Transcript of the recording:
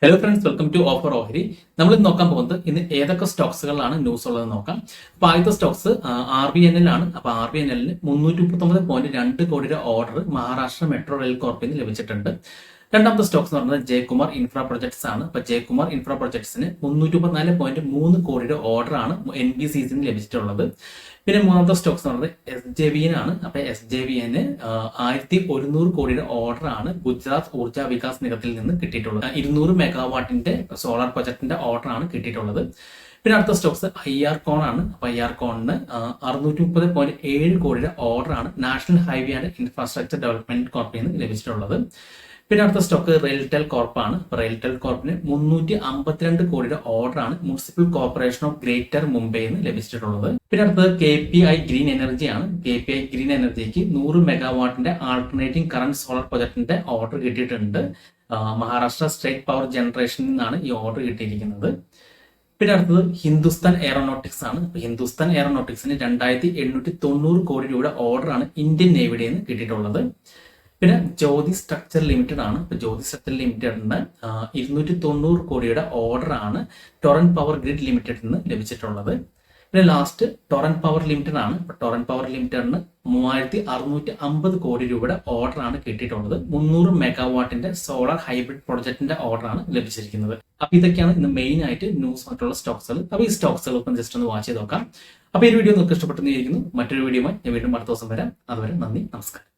Hello friends, welcome to offer ഓഹരി. നമ്മൾ ഇന്ന് നോക്കാൻ പോകുന്നത് ഇന്ന് ഏതൊക്കെ സ്റ്റോക്സുകളാണ് ന്യൂസ് ഉള്ളത് നോക്കാം. അപ്പൊ ആദ്യത്തെ സ്റ്റോക്സ് RVNL ആണ്. അപ്പൊ RVNL 339.2 കോടിയുടെ ഓർഡർ മഹാരാഷ്ട്ര മെട്രോ റെയിൽ കോർപ്പിന് ലഭിച്ചിട്ടുണ്ട്. രണ്ടാമത്തെ സ്റ്റോക്സ് എന്ന് പറയുന്നത് ജയകുമാർ ഇൻഫ്രാ പ്രൊജക്ട്സ് ആണ്. അപ്പൊ ജയകുമാർ ഇൻഫ്രാ പ്രൊജക്ട്സിന് 354.3 കോടിയുടെ ഓർഡർ ആണ് NBCCന് ലഭിച്ചിട്ടുള്ളത്. പിന്നെ മൂന്നാമത്തെ സ്റ്റോക്സ് എന്ന് പറയുന്നത് SJVN ആണ്. അപ്പൊ SJVN 1100 കോടിയുടെ ഓർഡർ ആണ് ഗുജറാത്ത് ഊർജ വികാസ് നിഗത്തിൽ നിന്ന് കിട്ടിയിട്ടുള്ളത്. 200 മെഗാവാട്ടിന്റെ സോളാർ പ്രൊജക്ടിന്റെ ഓർഡർ ആണ് കിട്ടിയിട്ടുള്ളത്. പിന്നെ അടുത്ത സ്റ്റോക്സ് IRCON ആണ്. അപ്പൊ IRCONന് 630.7 കോടിയുടെ ഓർഡർ ആണ് national highway and infrastructure development കോർപ്പിൽ നിന്ന് ലഭിച്ചിട്ടുള്ളത്. പിന്നെ അടുത്ത സ്റ്റോക്ക് റെയിൽടെൽ കോർപ്പാണ്. റെയിൽടെൽ കോർപ്പിന് 352 കോടിയുടെ ഓർഡർ ആണ് മുനിസിപ്പൽ കോർപ്പറേഷൻ ഓഫ് ഗ്രേറ്റർ മുംബൈയിൽ നിന്ന് ലഭിച്ചിട്ടുള്ളത്. പിന്നെ അടുത്തത് KPI ഗ്രീൻ എനർജി ആണ്. KPI ഗ്രീൻ എനർജിക്ക് 100 മെഗാവാട്ടിന്റെ ആൾട്ടർനേറ്റിംഗ് കറന്റ് സോളാർ പ്രൊജക്ടിന്റെ ഓർഡർ കിട്ടിയിട്ടുണ്ട്. മഹാരാഷ്ട്ര സ്റ്റേറ്റ് പവർ ജനറേഷനിൽ നിന്നാണ് ഈ ഓർഡർ കിട്ടിയിരിക്കുന്നത്. പിന്നെ അടുത്തത് ഹിന്ദുസ്ഥാൻ എയറോനോട്ടിക്സ് ആണ്. ഹിന്ദുസ്ഥാൻ എയറോനോട്ടിക്സിന് 2890 കോടി രൂപയുടെ ഓർഡർ ആണ് ഇന്ത്യൻ നേവിയുടെ നിന്ന് കിട്ടിയിട്ടുള്ളത്. പിന്നെ ജ്യോതി സ്ട്രക്ചർ ലിമിറ്റഡ് ആണ്. ജ്യോതി സ്ട്രക്ചർ ലിമിറ്റഡിന് 290 കോടിയുടെ ഓർഡർ ആണ് ടൊറന്റ് പവർ ഗ്രിഡ് ലിമിറ്റഡിൽ നിന്ന് ലഭിച്ചിട്ടുള്ളത്. പിന്നെ ലാസ്റ്റ് ടൊറന്റ് പവർ ലിമിറ്റഡ് ആണ്. ടൊറന്റ് പവർ ലിമിറ്റഡിന് 3650 കോടി രൂപയുടെ ഓർഡർ ആണ് കിട്ടിയിട്ടുള്ളത്. 300 മെഗാവാട്ടിന്റെ സോളാർ ഹൈബ്രിഡ് പ്രൊജക്ടിന്റെ ഓർഡർ ആണ് ലഭിച്ചിരിക്കുന്നത്. അപ്പൊ ഇതൊക്കെയാണ് ഇന്ന് മെയിൻ ആയിട്ട് ന്യൂസ് ആയിട്ടുള്ള സ്റ്റോക്സുകൾ. അപ്പൊ ഈ സ്റ്റോക്സുകൾ ഇപ്പം ജസ്റ്റ് ഒന്ന് വാച്ച് ചെയ്ത് നോക്കാം. അപ്പൊ ഈ വീഡിയോ നിങ്ങൾക്ക് ഇഷ്ടപ്പെട്ടെന്നിരിക്കുന്നു. മറ്റൊരു വീഡിയോയുമായി ഞാൻ വീണ്ടും അടുത്ത ദിവസം വരാം. അതുവരെ നന്ദി, നമസ്കാരം.